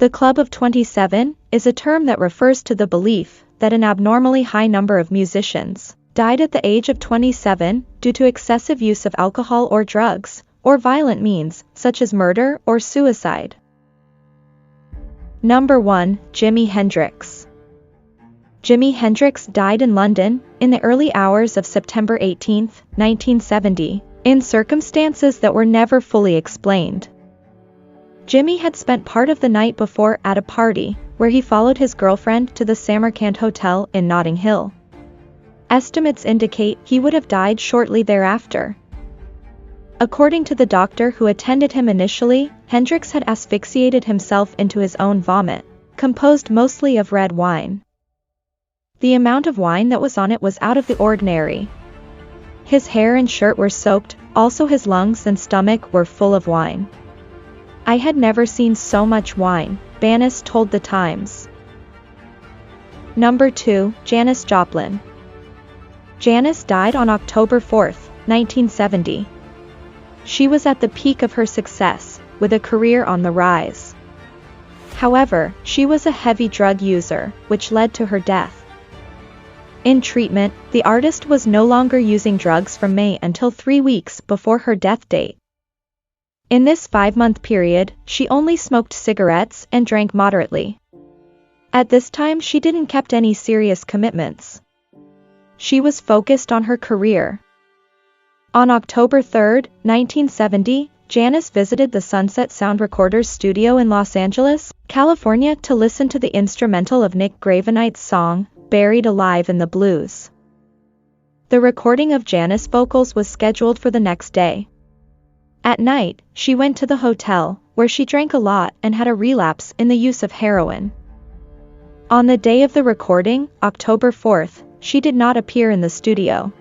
The Club of 27 is a term that refers to the belief that an abnormally high number of musicians died at the age of 27 due to excessive use of alcohol or drugs, or violent means, such as murder or suicide. Number 1. Jimi Hendrix. Jimi Hendrix died in London in the early hours of September 18, 1970, in circumstances that were never fully explained. Jimi had spent part of the night before at a party, where he followed his girlfriend to the Samarkand Hotel in Notting Hill. Estimates indicate he would have died shortly thereafter. According to the doctor who attended him initially, Hendrix had asphyxiated himself into his own vomit, composed mostly of red wine. The amount of wine that was on it was out of the ordinary. His hair and shirt were soaked, also his lungs and stomach were full of wine. I had never seen so much wine, Janis told The Times. Number 2. Janis Joplin. Janis died on October 4, 1970. She was at the peak of her success, with a career on the rise. However, she was a heavy drug user, which led to her death. In treatment, the artist was no longer using drugs from May until 3 weeks before her death date. In this 5-month period, she only smoked cigarettes and drank moderately. At this time she didn't keep any serious commitments. She was focused on her career. On October 3, 1970, Janis visited the Sunset Sound Recorders studio in Los Angeles, California to listen to the instrumental of Nick Gravenite's song, Buried Alive in the Blues. The recording of Janis' vocals was scheduled for the next day. At night, she went to the hotel, where she drank a lot and had a relapse in the use of heroin. On the day of the recording, October 4th, she did not appear in the studio.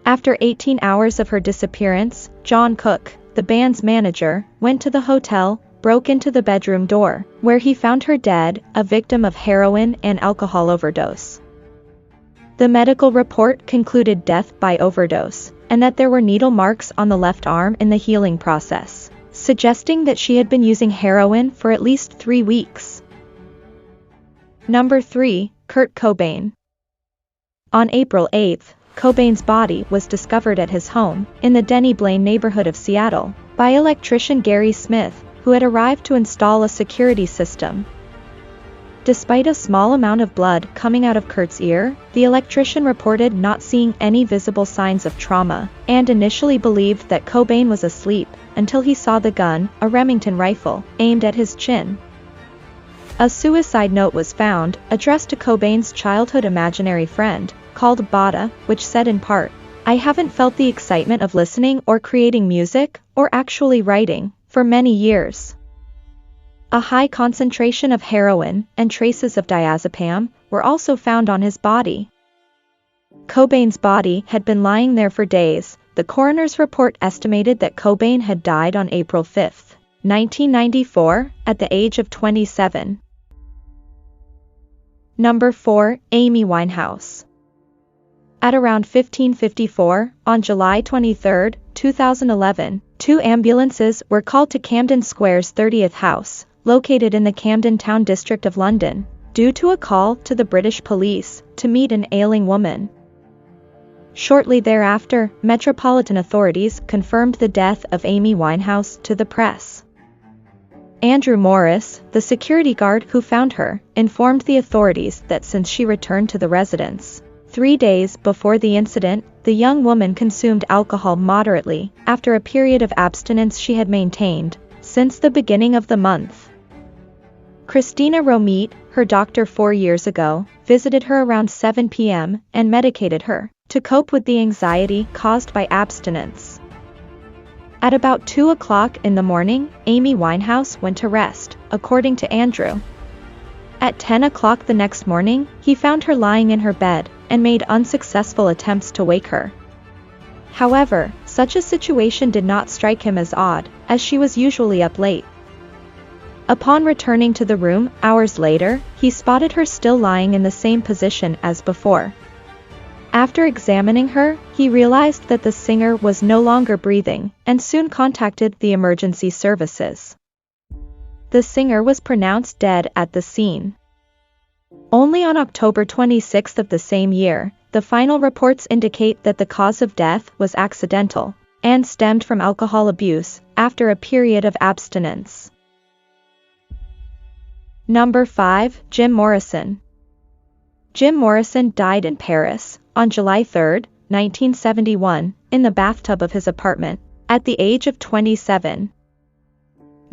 After 18 hours of her disappearance, John Cook, the band's manager, went to the hotel, broke into the bedroom door, where he found her dead, a victim of heroin and alcohol overdose. The medical report concluded death by overdose, and that there were needle marks on the left arm in the healing process, suggesting that she had been using heroin for at least 3 weeks. Number 3. Kurt Cobain. On April 8, Cobain's body was discovered at his home, in the Denny Blaine neighborhood of Seattle, by electrician Gary Smith, who had arrived to install a security system. Despite a small amount of blood coming out of Kurt's ear, the electrician reported not seeing any visible signs of trauma, and initially believed that Cobain was asleep, until he saw the gun, a Remington rifle, aimed at his chin. A suicide note was found, addressed to Cobain's childhood imaginary friend, called Bada, which said in part, "I haven't felt the excitement of listening or creating music, or actually writing, for many years." A high concentration of heroin and traces of diazepam were also found on his body. Cobain's body had been lying there for days. The coroner's report estimated that Cobain had died on April 5, 1994, at the age of 27. Number 4. Amy Winehouse. At around 15:54, on July 23, 2011, 2 ambulances were called to Camden Square's 30th house, located in the Camden Town district of London, due to a call to the British police to meet an ailing woman. Shortly thereafter, Metropolitan authorities confirmed the death of Amy Winehouse to the press. Andrew Morris, the security guard who found her, informed the authorities that since she returned to the residence 3 days before the incident, the young woman consumed alcohol moderately, after a period of abstinence she had maintained since the beginning of the month. Christina Romit, her doctor 4 years ago, visited her around 7 p.m. and medicated her to cope with the anxiety caused by abstinence. At about 2 o'clock in the morning, Amy Winehouse went to rest, according to Andrew. At 10 o'clock the next morning, he found her lying in her bed and made unsuccessful attempts to wake her. However, such a situation did not strike him as odd, as she was usually up late. Upon returning to the room hours later, he spotted her still lying in the same position as before. After examining her, he realized that the singer was no longer breathing, and soon contacted the emergency services. The singer was pronounced dead at the scene. Only on October 26 of the same year, the final reports indicate that the cause of death was accidental and stemmed from alcohol abuse after a period of abstinence. Number 5. Jim Morrison. Jim Morrison died in Paris on July 3, 1971, in the bathtub of his apartment, at the age of 27.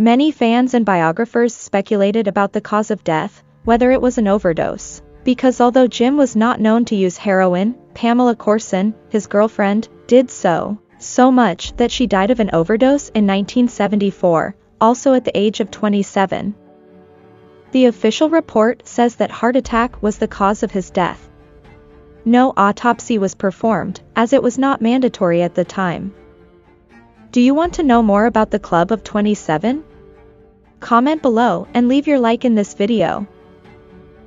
Many fans and biographers speculated about the cause of death, whether it was an overdose, because although Jim was not known to use heroin, Pamela Corson, his girlfriend, did so much that she died of an overdose in 1974, also at the age of 27. The official report says that heart attack was the cause of his death. No autopsy was performed, as it was not mandatory at the time. Do you want to know more about the Club of 27? Comment below and leave your like in this video.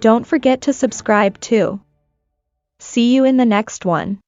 Don't forget to subscribe too. See you in the next one.